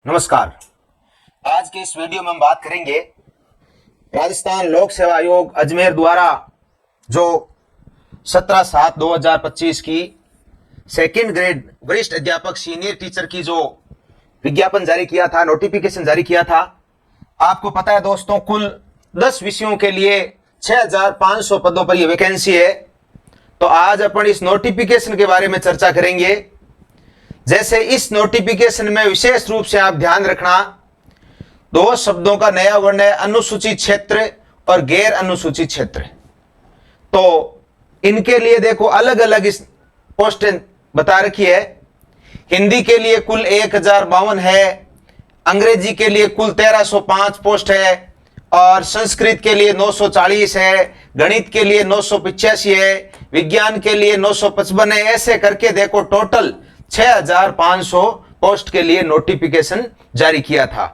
नमस्कार। आज के इस वीडियो में हम बात करेंगे राजस्थान लोक सेवा आयोग अजमेर द्वारा जो 17/7/2025 की सेकंड ग्रेड वरिष्ठ अध्यापक सीनियर टीचर की जो विज्ञापन जारी किया था, नोटिफिकेशन जारी किया था। आपको पता है दोस्तों, कुल 10 विषयों के लिए 6500 पदों पर यह वैकेंसी है। तो आज अपन इस नोटिफिकेशन के बारे में चर्चा करेंगे। जैसे इस नोटिफिकेशन में विशेष रूप से आप ध्यान रखना, दो शब्दों का नया वर्ण है, अनुसूचित क्षेत्र और गैर अनुसूचित क्षेत्र। तो इनके लिए देखो अलग अलग इस पोस्टें बता रखी है। हिंदी के लिए कुल 1052 है, अंग्रेजी के लिए कुल 1305 पोस्ट है और संस्कृत के लिए 940 है, गणित के लिए 985 है, विज्ञान के लिए 955 है। ऐसे करके देखो टोटल 6500 पोस्ट के लिए नोटिफिकेशन जारी किया था।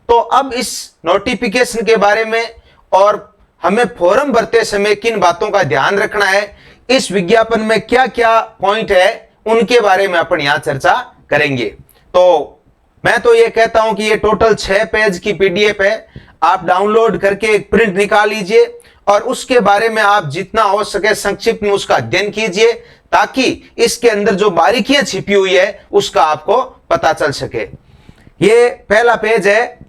तो अब इस नोटिफिकेशन के बारे में और हमें फॉर्म भरते समय किन बातों का ध्यान रखना है, इस विज्ञापन में क्या क्या पॉइंट है, उनके बारे में अपन यहां चर्चा करेंगे। तो मैं तो ये कहता हूं कि ये टोटल 6 पेज की पीडीएफ है। आप डाउनलोड करके एक प्रिंट निकाल लीजिए और उसके बारे में आप जितना हो सके संक्षिप्त में उसका अध्ययन कीजिए, ताकि इसके अंदर जो बारीकियां छिपी हुई है उसका आपको पता चल सके। ये पहला पेज है,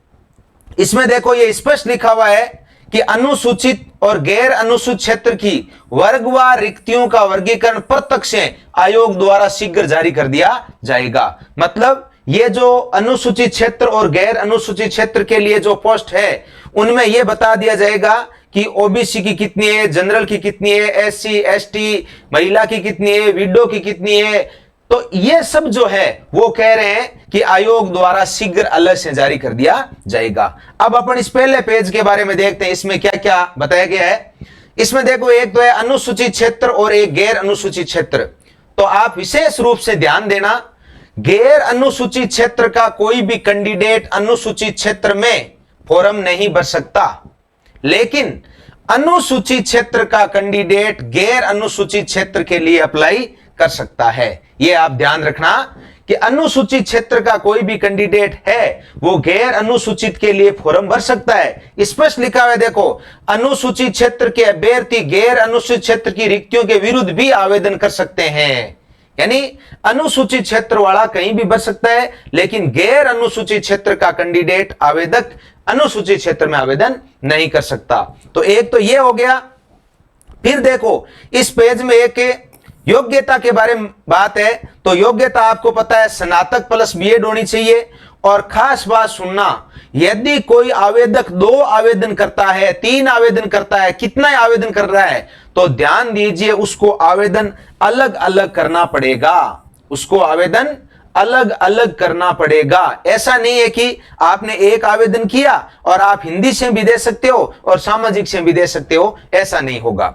इसमें देखो ये स्पष्ट लिखा हुआ है कि अनुसूचित और गैर अनुसूचित क्षेत्र की वर्गवार रिक्तियों का वर्गीकरण प्रत्यक्ष आयोग द्वारा शीघ्र जारी कर दिया जाएगा। मतलब ये जो अनुसूचित क्षेत्र और गैर अनुसूचित क्षेत्र के लिए जो पोस्ट है उनमें यह बता दिया जाएगा कि ओबीसी की कितनी है, जनरल की कितनी है, एससी एसटी महिला की कितनी है, विडो की कितनी है। तो ये सब जो है वो कह रहे हैं कि आयोग द्वारा शीघ्र अलग से जारी कर दिया जाएगा। अब अपन इस पहले पेज के बारे में देखते हैं, इसमें क्या क्या बताया गया है। इसमें देखो एक तो है अनुसूचित क्षेत्र और एक गैर अनुसूचित क्षेत्र। तो आप विशेष रूप से ध्यान देना, गैर अनुसूचित क्षेत्र का कोई भी कैंडिडेट अनुसूचित क्षेत्र में फॉर्म नहीं भर सकता, लेकिन अनुसूचित क्षेत्र का कैंडिडेट गैर अनुसूचित क्षेत्र के लिए अप्लाई कर सकता है। यह आप ध्यान रखना कि अनुसूचित क्षेत्र का कोई भी कैंडिडेट है वो गैर अनुसूचित के लिए फॉर्म भर सकता है। स्पष्ट लिखा हुआ है, देखो अनुसूचित क्षेत्र के अभ्यर्थी गैर अनुसूचित क्षेत्र की रिक्तियों के विरुद्ध भी आवेदन कर सकते हैं। यानी अनुसूचित क्षेत्र वाला कहीं भी भर सकता है, लेकिन गैर अनुसूचित क्षेत्र का कैंडिडेट आवेदक अनुसूचित क्षेत्र में आवेदन नहीं कर सकता। तो एक तो यह हो गया। फिर देखो इस पेज में एक योग्यता के बारे में बात है। तो योग्यता आपको पता है स्नातक प्लस बीएड होनी चाहिए। और खास बात सुनना, यदि कोई आवेदक 2 आवेदन करता है, 3 आवेदन करता है, कितना आवेदन कर रहा है, तो ध्यान दीजिए उसको आवेदन अलग अलग करना पड़ेगा। उसको आवेदन अलग अलग करना पड़ेगा। ऐसा नहीं है कि आपने एक आवेदन किया और आप हिंदी से भी दे सकते हो और सामाजिक से भी दे सकते हो, ऐसा नहीं होगा।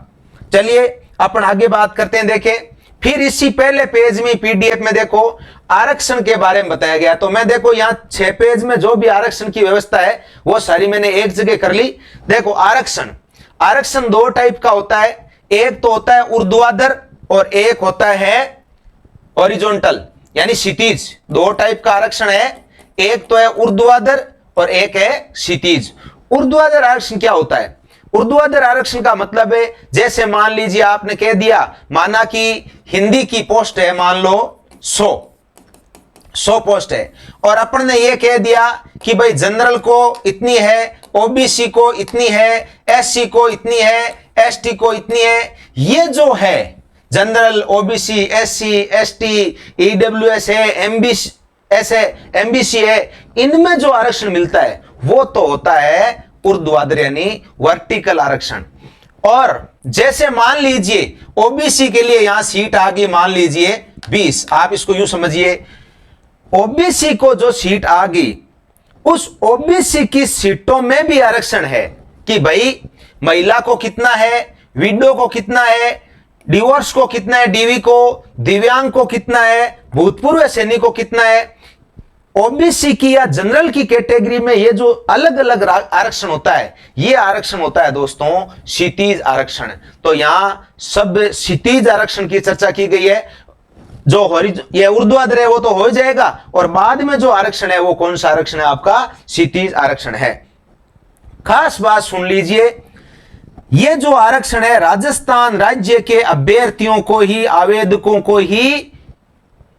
चलिए अपन आगे बात करते हैं। देखें फिर इसी पहले पेज में पीडीएफ में देखो आरक्षण के बारे में बताया गया। तो मैं देखो यहां 6 पेज में जो भी आरक्षण की व्यवस्था है वो सारी मैंने एक जगह कर ली। देखो आरक्षण 2 टाइप का होता है। एक तो होता है ऊर्ध्वाधर और एक होता है हॉरिजॉन्टल, यानी क्षितिज। 2 टाइप का आरक्षण है, एक तो है ऊर्ध्वाधर और एक है क्षितिज। ऊर्ध्वाधर आरक्षण क्या होता है? ऊर्ध्वाधर आरक्षण का मतलब है, जैसे मान लीजिए आपने कह दिया, माना कि हिंदी की पोस्ट है, मान लो 100 पोस्ट है, और अपन ने यह कह दिया कि भाई जनरल को इतनी है, ओबीसी को इतनी है, एससी को इतनी है, एसटी को इतनी है। ये जो है general, OBC, SC, ST, EWS है, एमबीसी है, इनमें जो आरक्षण मिलता है वो तो होता है ऊर्ध्वाधर यानी वर्टिकल आरक्षण। और जैसे मान लीजिए ओबीसी के लिए यहां सीट आ गई, मान लीजिए 20। आप इसको यूं समझिए, ओबीसी को जो सीट आ गई, उस ओबीसी की सीटों में भी आरक्षण है कि भाई महिला को कितना है, विडो को कितना है, डिवोर्स को कितना है, डीवी को, दिव्यांग को कितना है, भूतपूर्व सैनिक को कितना है। ओबीसी की या जनरल की कैटेगरी में ये जो अलग अलग आरक्षण होता है, ये आरक्षण होता है दोस्तों क्षितिज आरक्षण। तो यहां सब क्षितिज आरक्षण की चर्चा की गई है। जो ये ऊर्ध्वाधर है वो तो हो जाएगा, और बाद में जो आरक्षण है वो कौन सा आरक्षण है? आपका सीटीज आरक्षण है। खास बात सुन लीजिए, ये जो आरक्षण है राजस्थान राज्य के अभ्यर्थियों को ही, आवेदकों को ही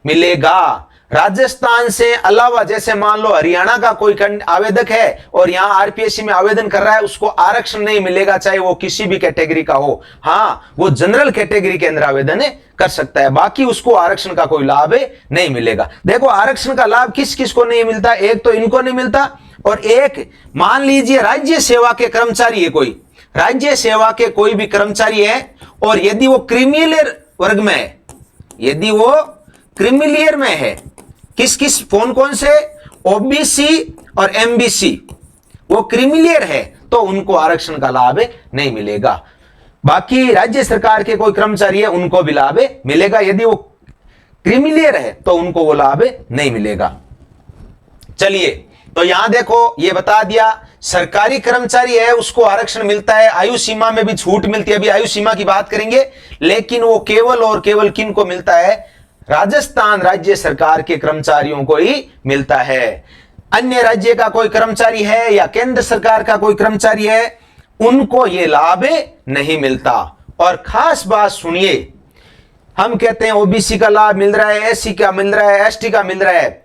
मिलेगा। राजस्थान से अलावा जैसे मान लो हरियाणा का कोई आवेदक है और यहां आरपीएससी में आवेदन कर रहा है, उसको आरक्षण नहीं मिलेगा, चाहे वो किसी भी कैटेगरी का हो। हाँ, वो जनरल कैटेगरी के अंदर आवेदन कर सकता है, बाकी उसको आरक्षण का कोई लाभ नहीं मिलेगा। देखो आरक्षण का लाभ किस किस को नहीं मिलता? एक तो इनको नहीं मिलता, और एक मान लीजिए राज्य सेवा के कर्मचारी है, कोई राज्य सेवा के कोई भी कर्मचारी है, और यदि वो क्रीमिलियर वर्ग में है, यदि वो क्रीमिलियर में है, किस किस कौन कौन से? ओबीसी और एमबीसी, वो क्रीमिलियर है तो उनको आरक्षण का लाभ नहीं मिलेगा। बाकी राज्य सरकार के कोई कर्मचारी है उनको भी लाभ मिलेगा, यदि वो क्रीमिलियर है तो उनको वो लाभ नहीं मिलेगा। चलिए, तो यहां देखो ये बता दिया, सरकारी कर्मचारी है उसको आरक्षण मिलता है, आयु सीमा में भी छूट मिलती है, अभी आयु सीमा की बात करेंगे, लेकिन वो केवल और केवल किन को मिलता है? राजस्थान राज्य सरकार के कर्मचारियों को ही मिलता है। अन्य राज्य का कोई कर्मचारी है या केंद्र सरकार का कोई कर्मचारी है, उनको यह लाभ नहीं मिलता। और खास बात सुनिए, हम कहते हैं ओबीसी का लाभ मिल रहा है, एससी का मिल रहा है, एसटी का मिल रहा है।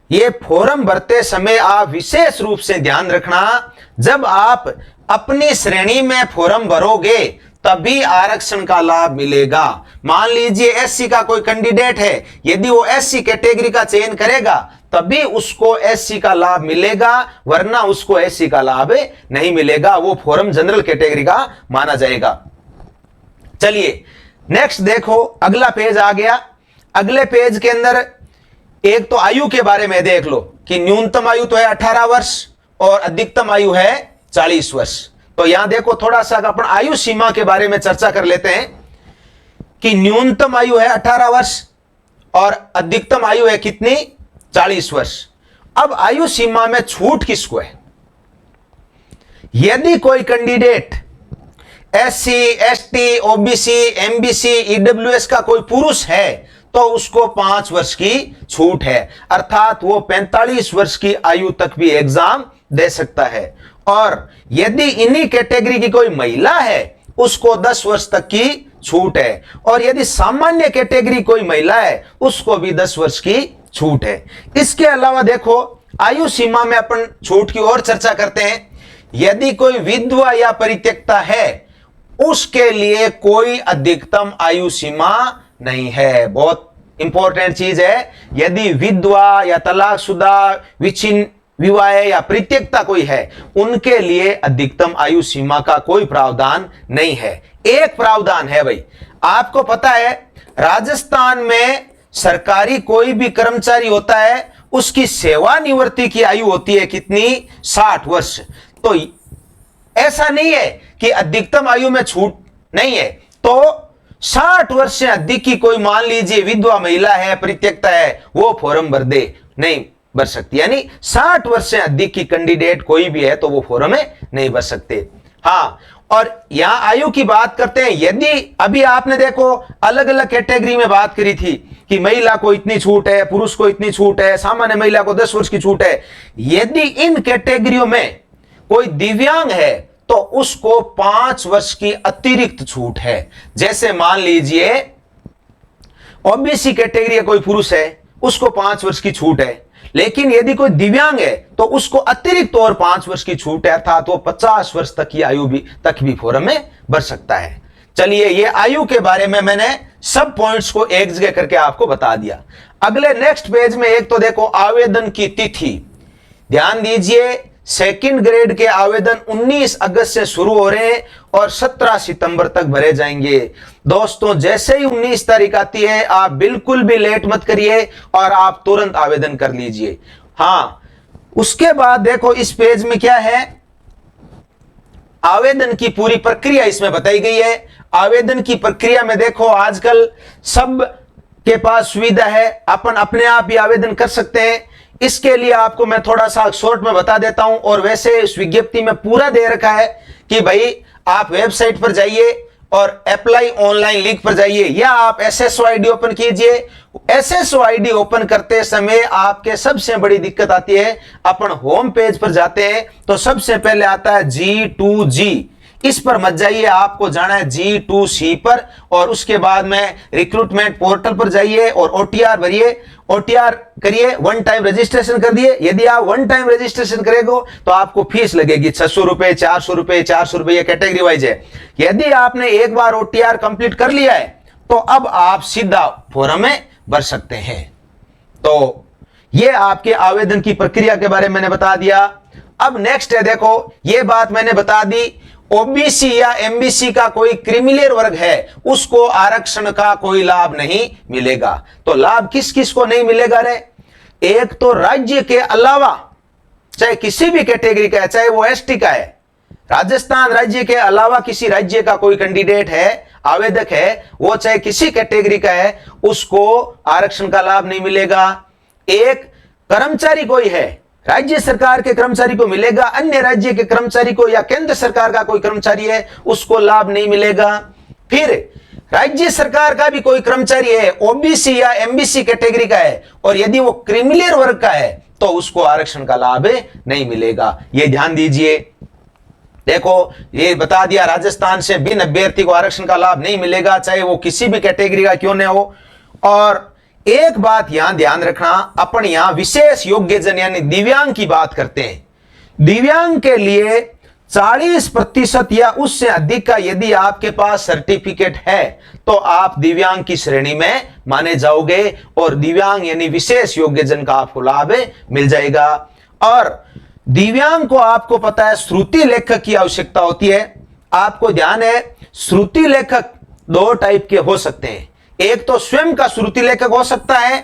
ये फॉर्म भरते समय आप विशेष रूप से ध्यान रखना, जब आप अपनी श्रेणी में फॉर्म भरोगे तभी आरक्षण का लाभ मिलेगा। मान लीजिए एससी का कोई कैंडिडेट है, यदि वो एससी कैटेगरी का चयन करेगा तभी उसको एससी का लाभ मिलेगा, वरना उसको एससी का लाभ नहीं मिलेगा, वो फॉर्म जनरल कैटेगरी का माना जाएगा। चलिए नेक्स्ट देखो, अगला पेज आ गया। अगले पेज के अंदर एक तो आयु के बारे में देख लो कि न्यूनतम आयु तो है 18 वर्ष और अधिकतम आयु है 40 वर्ष। तो यहां देखो थोड़ा सा अपन आयु सीमा के बारे में चर्चा कर लेते हैं कि न्यूनतम आयु है 18 वर्ष और अधिकतम आयु है कितनी? 40 वर्ष। अब आयु सीमा में छूट किसको है? यदि कोई candidate SC, ST, OBC, MBC, EWS का कोई पुरुष है तो उसको 5 वर्ष की छूट है, अर्थात वो 45 वर्ष की आयु तक भी एग्जाम दे सकता है। और यदि इन्हीं कैटेगरी की कोई महिला है उसको 10 वर्ष तक की छूट है, और यदि सामान्य कैटेगरी कोई महिला है उसको भी 10 वर्ष की छूट है। इसके अलावा देखो आयु सीमा में अपन छूट की और चर्चा करते हैं। यदि कोई विधवा या परित्यक्ता है उसके लिए कोई अधिकतम आयु सीमा नहीं है। बहुत इंपॉर्टेंट चीज है, यदि विधवा या तलाकशुदा, विच्छिन्न विवाह या परित्यक्ता कोई है उनके लिए अधिकतम आयु सीमा का कोई प्रावधान नहीं है। एक प्रावधान है भाई, आपको पता है राजस्थान में सरकारी कोई भी कर्मचारी होता है उसकी सेवानिवृत्ति की आयु होती है कितनी? 60 वर्ष। तो ऐसा नहीं है कि अधिकतम आयु में छूट नहीं है, तो 60 वर्ष से अधिक की कोई मान लीजिए विधवा महिला है, परित्यक्ता है, वो फॉर्म भर दे, नहीं भर सकती। यानी 60 वर्ष से अधिक की कैंडिडेट कोई भी है तो वो फॉर्म में नहीं भर सकते। हाँ, और यहां आयु की बात करते हैं, यदि अभी आपने देखो अलग अलग कैटेगरी में बात करी थी कि महिला को इतनी छूट है, पुरुष को इतनी छूट है, सामान्य महिला को 10 वर्ष की छूट है। यदि इन कैटेगरियों में कोई दिव्यांग है तो उसको 5 वर्ष की अतिरिक्त छूट है। जैसे मान लीजिए ओबीसी कैटेगरी का कोई पुरुष है उसको 5 वर्ष की छूट है, लेकिन यदि कोई दिव्यांग है तो उसको अतिरिक्त और 5 वर्ष की छूट है, अर्थात वो 50 वर्ष तक की आयु तक भी फॉर्म में भर सकता है। चलिए, ये आयु के बारे में मैंने सब पॉइंट्स को एक जगह करके आपको बता दिया। अगले नेक्स्ट पेज में एक तो देखो आवेदन की तिथि, ध्यान दीजिए। सेकंड ग्रेड के आवेदन 19 अगस्त से शुरू हो रहे हैं और 17 सितंबर तक भरे जाएंगे। दोस्तों, जैसे ही 19 तारीख आती है आप बिल्कुल भी लेट मत करिए और आप तुरंत आवेदन कर लीजिए। हाँ, उसके बाद देखो इस पेज में क्या है, आवेदन की पूरी प्रक्रिया इसमें बताई गई है। आवेदन की प्रक्रिया में देखो आजकल सब के पास सुविधा है, अपन अपने आप ही आवेदन कर सकते हैं। इसके लिए आपको मैं थोड़ा सा शॉर्ट में बता देता हूं, और वैसे इस विज्ञप्ति में पूरा दे रखा है कि भाई आप वेबसाइट पर जाइए और अप्लाई ऑनलाइन लिंक पर जाइए, या आप एसएसओ आईडी ओपन कीजिए। एसएसओ आईडी ओपन करते समय आपके सबसे बड़ी दिक्कत आती है, अपन होम पेज पर जाते हैं तो सबसे पहले आता है G2G, इस पर मत जाइए, आपको जाना है G2C पर, और उसके बाद में रिक्रूटमेंट पोर्टल पर जाइए और ओटीआर भरिए, ओटीआर करिए, वन टाइम रजिस्ट्रेशन कर दिए। यदि आप वन टाइम रजिस्ट्रेशन करेंगे तो आपको फीस लगेगी 600 रुपए, 400 रुपए, 400 रुपए, कैटेगरी वाइज है। यदि आपने एक बार ओटीआर कंप्लीट कर लिया है तो अब आप सीधा फॉर्म में भर सकते हैं। तो ये आपके आवेदन की प्रक्रिया के बारे में मैंने बता दिया। अब नेक्स्ट है, देखो ये बात मैंने बता दी, ओबीसी या एमबीसी का कोई क्रिमिनल वर्ग है उसको आरक्षण का कोई लाभ नहीं मिलेगा। तो लाभ किस किस को नहीं मिलेगा रे? एक तो राज्य के अलावा, चाहे किसी भी कैटेगरी का है, चाहे वो एसटी का है, राजस्थान राज्य के अलावा किसी राज्य का कोई कैंडिडेट है, आवेदक है, वो चाहे किसी कैटेगरी का है, उसको आरक्षण का लाभ नहीं मिलेगा। एक कर्मचारी कोई है, राज्य सरकार के कर्मचारी को मिलेगा, अन्य राज्य के कर्मचारी को या केंद्र सरकार का कोई कर्मचारी है उसको लाभ नहीं मिलेगा। फिर राज्य सरकार का भी कोई कर्मचारी है, ओबीसी या एमबीसी कैटेगरी का है, और यदि वो क्रिमिनल वर्ग का है तो उसको आरक्षण का लाभ नहीं मिलेगा। ये ध्यान दीजिए। देखो ये बता दिया, राजस्थान से बिन अभ्यर्थी को आरक्षण का लाभ नहीं मिलेगा, चाहे वो किसी भी कैटेगरी का क्यों न हो। और एक बात यहां ध्यान रखना, अपन यहां विशेष योग्यजन यानी दिव्यांग की बात करते हैं। दिव्यांग के लिए 40% या उससे अधिक का यदि आपके पास सर्टिफिकेट है तो आप दिव्यांग की श्रेणी में माने जाओगे, और दिव्यांग यानी विशेष योग्यजन का आपको लाभ मिल जाएगा। और दिव्यांग को आपको पता है श्रुति लेखक की आवश्यकता होती है। आपको ध्यान है, श्रुति लेखक दो टाइप के हो सकते हैं, एक तो स्वयं का श्रुति लेखक हो सकता है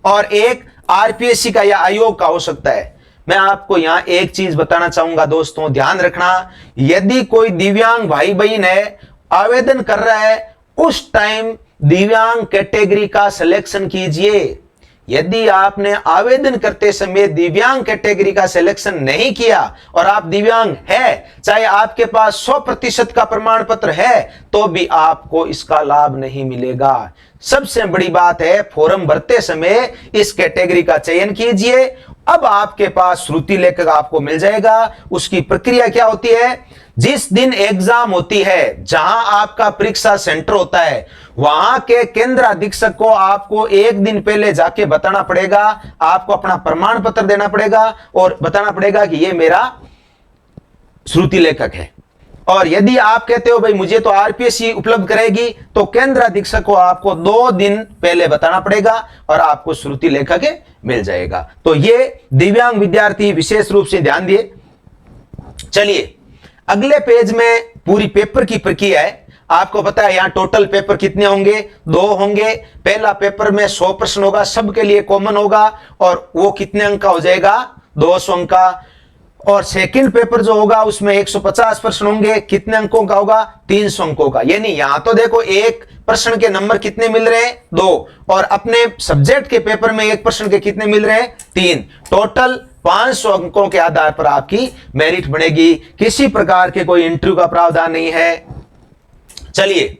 और एक आरपीएससी का या आयोग का हो सकता है। मैं आपको यहां एक चीज बताना चाहूंगा दोस्तों, ध्यान रखना, यदि कोई दिव्यांग भाई बहन है आवेदन कर रहा है, उस टाइम दिव्यांग कैटेगरी का सिलेक्शन कीजिए। यदि आपने आवेदन करते समय दिव्यांग कैटेगरी का सिलेक्शन नहीं किया और आप दिव्यांग है, चाहे आपके पास 100% का प्रमाण पत्र है, तो भी आपको इसका लाभ नहीं मिलेगा। सबसे बड़ी बात है, फॉर्म भरते समय इस कैटेगरी का चयन कीजिए। अब आपके पास श्रुति लेखक आपको मिल जाएगा। उसकी प्रक्रिया क्या होती है, जिस दिन एग्जाम होती है, जहां आपका परीक्षा सेंटर होता है, वहां के केंद्र अधीक्षक को आपको एक दिन पहले जाके बताना पड़ेगा, आपको अपना प्रमाण पत्र देना पड़ेगा और बताना पड़ेगा कि ये मेरा श्रुति लेखक है। और यदि आप कहते हो भाई मुझे तो आरपीएससी उपलब्ध कराएगी, तो केंद्र अधीक्षक को आपको 2 दिन पहले बताना पड़ेगा और आपको श्रुति लेखक मिल जाएगा। तो ये दिव्यांग विद्यार्थी विशेष रूप से ध्यान दिए। चलिए अगले पेज में पूरी पेपर की प्रक्रिया है। आपको पता है यहां टोटल पेपर कितने होंगे, 2 होंगे। पहला पेपर में 100 प्रश्न होगा, सबके लिए कॉमन होगा, और वो कितने अंक का हो जाएगा, 200 अंक का। और सेकंड पेपर जो होगा उसमें 150 प्रश्न होंगे, कितने अंकों का होगा, 300 अंकों का। यानी यहां तो देखो एक प्रश्न के नंबर कितने मिल रहे हैं, 2, और अपने सब्जेक्ट के पेपर में एक प्रश्न के कितने मिल रहे हैं, 3। टोटल 500 अंकों के आधार पर आपकी मेरिट बनेगी। किसी प्रकार के कोई इंटरव्यू का प्रावधान नहीं है। चलिए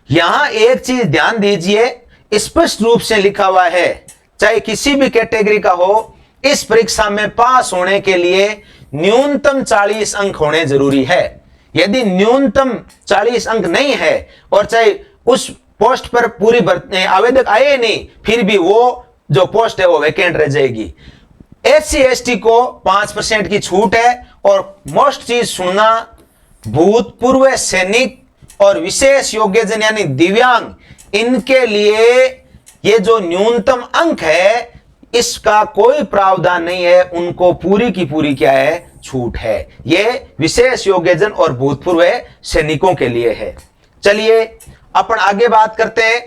यहां एक चीज ध्यान दीजिए, स्पष्ट रूप से लिखा हुआ है, चाहे किसी भी कैटेगरी का हो, इस परीक्षा में पास होने के लिए न्यूनतम 40 अंक होने जरूरी है। यदि न्यूनतम 40 अंक नहीं है और चाहे उस पोस्ट पर पूरी आवेदक आए नहीं, फिर भी वो जो पोस्ट है वो वैकेंट रह जाएगी। एससी एसटी को 5% की छूट है। और मोस्ट चीज सुनना, भूतपूर्व सैनिक और विशेष योग्यजन यानी दिव्यांग, इनके लिए ये जो न्यूनतम अंक है इसका कोई प्रावधान नहीं है, उनको पूरी की पूरी क्या है, छूट है। ये विशेष योग्यजन और भूतपूर्व सैनिकों के लिए है। चलिए अपन आगे बात करते हैं।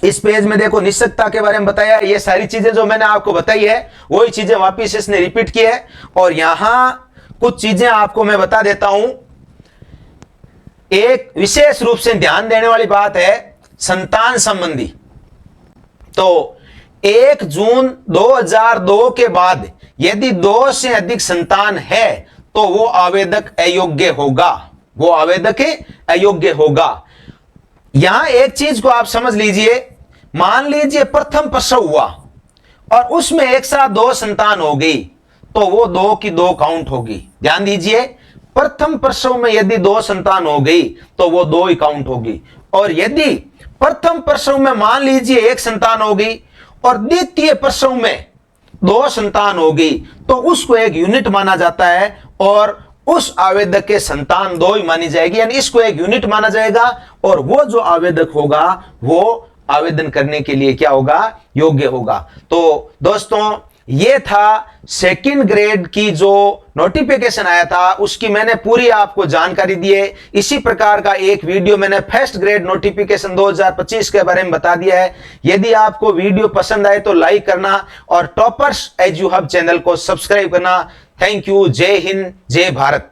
इस पेज में देखो निश्चितता के बारे में बताया, ये सारी चीजें जो मैंने आपको बताई है वही चीजें वापिस इसने रिपीट की है। और यहां कुछ चीजें आपको मैं बता देता हूं। एक विशेष रूप से ध्यान देने वाली बात है संतान संबंधी। तो 1 जून 2002 के बाद यदि 2 से अधिक संतान है तो वो आवेदक अयोग्य होगा। वो आवेदक अयोग्य होगा। यहां एक चीज को आप समझ लीजिए, मान लीजिए प्रथम प्रसव हुआ और उसमें एक साथ 2 संतान हो गई, तो वो 2 की 2 काउंट होगी। ध्यान दीजिए, प्रथम प्रसव में यदि 2 संतान हो गई तो वो 2 ही काउंट होगी। और यदि प्रथम प्रसव में मान लीजिए 1 संतान हो गई और द्वितीय प्रसव में 2 संतान हो गई, तो उसको एक यूनिट माना जाता है और उस आवेदक के संतान 2 ही मानी जाएगी, यानी इसको एक यूनिट माना जाएगा और वो जो आवेदक होगा वो आवेदन करने के लिए क्या होगा, योग्य होगा। तो दोस्तों ये था सेकंड ग्रेड की जो नोटिफिकेशन आया था, उसकी मैंने पूरी आपको जानकारी दी है। इसी प्रकार का एक वीडियो मैंने फर्स्ट ग्रेड नोटिफिकेशन 2025 के बारे में बता दिया है। यदि आपको वीडियो पसंद आए तो लाइक करना और टॉपर्स एजुहब चैनल को सब्सक्राइब करना। Thank you. जय हिंद, जय भारत।